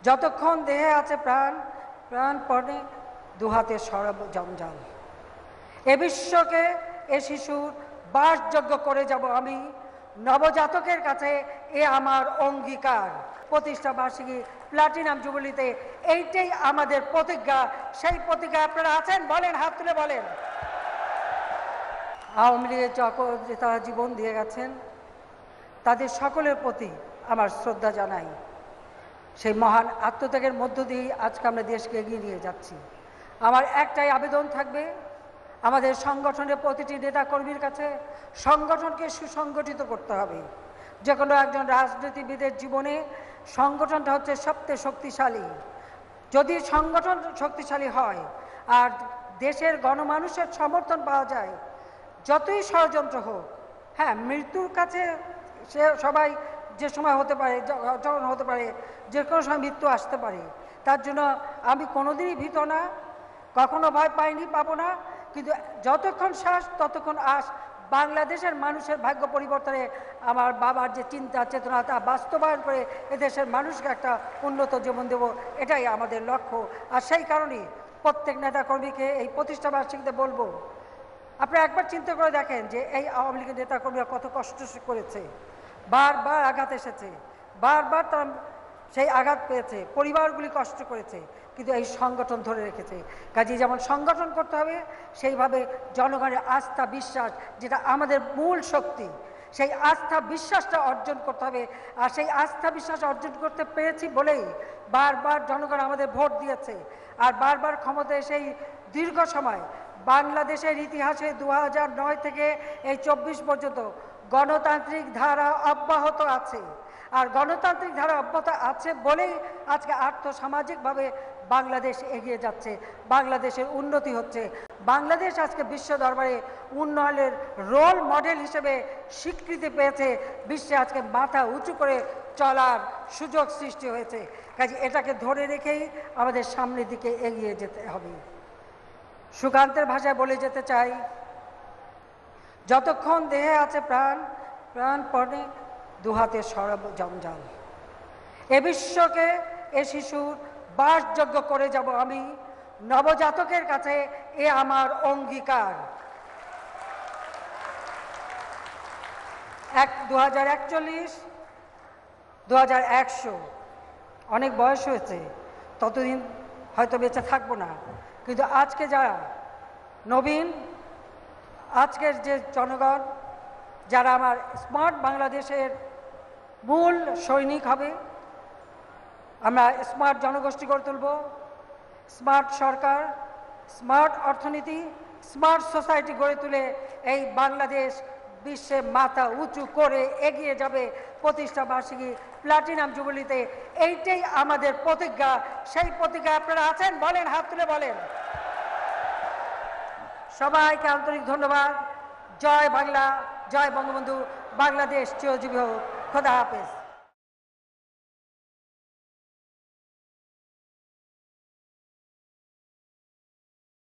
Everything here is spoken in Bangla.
যতক্ষণ দেহে আছে প্রাণ, প্রাণপণে দুহাতে সরব জঞ্জাল। এ বিশ্বকে এ শিশুর বাসযোগ্য করে যাব আমি, নবজাতকের কাছে এ আমার অঙ্গীকার। প্রতিষ্ঠা বার্ষিকী প্লাটিনাম জুবিলিতে এইটাই আমাদের প্রতিজ্ঞা। সেই প্রতিজ্ঞা আপনারা আছেন? বলেন, হাত তুলে বলেন। আওয়ামী লীগের যে তারা জীবন দিয়ে গেছেন, তাদের সকলের প্রতি আমার শ্রদ্ধা জানাই। সেই মহান আত্মত্যাগের মধ্য দিয়েই আজকে আমরা দেশকে এগিয়ে নিয়ে যাচ্ছি। আমার একটাই আবেদন থাকবে, আমাদের সংগঠনের প্রতিটি নেতাকর্মীর কাছে সংগঠনকে সুসংগঠিত করতে হবে। যে কোনো একজন রাজনীতিবিদের জীবনে সংগঠনটা হচ্ছে সবচেয়ে শক্তিশালী। যদি সংগঠন শক্তিশালী হয় আর দেশের গণমানুষের সমর্থন পাওয়া যায়, যতই ষড়যন্ত্র হোক, হ্যাঁ, মৃত্যুর কাছে সে সবাই যে সময় হতে পারে, যখন হতে পারে, যে কোনো সময় মৃত্যু আসতে পারে। তার জন্য আমি কোনোদিনই ভীত না, কখনো ভয় পাইনি, পাবো না। কিন্তু যতক্ষণ শ্বাস ততক্ষণ আস। বাংলাদেশের মানুষের ভাগ্য পরিবর্তনে আমার বাবার যে চিন্তা চেতনা, তা বাস্তবায়ন করে এদেশের মানুষকে একটা উন্নত জীবন দেব, এটাই আমাদের লক্ষ্য। আর সেই কারণেই প্রত্যেক নেতাকর্মীকে এই প্রতিষ্ঠা বার্ষিকীতে বলবো, আপনারা একবার চিন্তা করে দেখেন যে এই আওয়ামী লীগের নেতাকর্মীরা কত কষ্ট করেছে, বারবার আঘাত এসেছে, বারবার তারা সেই আঘাত পেয়েছে, পরিবারগুলি কষ্ট করেছে, কিন্তু এই সংগঠন ধরে রেখেছে। কাজেই যেমন সংগঠন করতে হবে, সেইভাবে জনগণের আস্থা বিশ্বাস, যেটা আমাদের মূল শক্তি, সেই আস্থা বিশ্বাসটা অর্জন করতে হবে। আর সেই আস্থা বিশ্বাস অর্জন করতে পেরেছি বলেই বারবার জনগণ আমাদের ভোট দিয়েছে। আর বারবার ক্ষমতায় সেই দীর্ঘ সময় বাংলাদেশের ইতিহাসে 2009 থেকে এই 24 পর্যন্ত গণতান্ত্রিক ধারা অব্যাহত আছে। আর গণতান্ত্রিক ধারা অব্যাহত আছে বলেই আজকে আর্থসামাজিকভাবে বাংলাদেশ এগিয়ে যাচ্ছে, বাংলাদেশের উন্নতি হচ্ছে। বাংলাদেশ আজকে বিশ্ব দরবারে উন্নয়নের রোল মডেল হিসেবে স্বীকৃতি পেয়েছে, বিশ্বে আজকে মাথা উঁচু করে চলার সুযোগ সৃষ্টি হয়েছে। কাজে এটাকে ধরে রেখেই আমাদের সামনের দিকে এগিয়ে যেতে হবে। সুকান্তের ভাষায় বলে যেতে চাই, যতক্ষণ দেহে আছে প্রাণ, প্রাণপণে দুহাতে সরব জঞ্জাল। এ বিশ্বকে এ শিশুর বাসযোগ্য করে যাব আমি, নবজাতকের কাছে এ আমার অঙ্গীকার। 2041, 2100 অনেক বয়স হয়েছে, ততদিন হয়তো বেঁচে থাকবো না। কিন্তু আজকে যারা নবীন, আজকের যে জনগণ, যারা আমার স্মার্ট বাংলাদেশের মূল সৈনিক হবে, আমরা স্মার্ট জনগোষ্ঠী গড়ে তুলব, স্মার্ট সরকার, স্মার্ট অর্থনীতি, স্মার্ট সোসাইটি গড়ে তুলে এই বাংলাদেশ বিশ্বে মাথা উঁচু করে এগিয়ে যাবে প্রতিষ্ঠা বার্ষিকী প্লাটিনাম জুবিলিতে। এইটাই আমাদের প্রতিজ্ঞা। সেই প্রতিজ্ঞা আপনারা আছেন? বলেন, হাত তুলে বলেন। সবাইকে আন্তরিক ধন্যবাদ। জয় বাংলা, জয় বঙ্গবন্ধু, বাংলাদেশ চিরজীবী হোক। খোদা হাফেজ।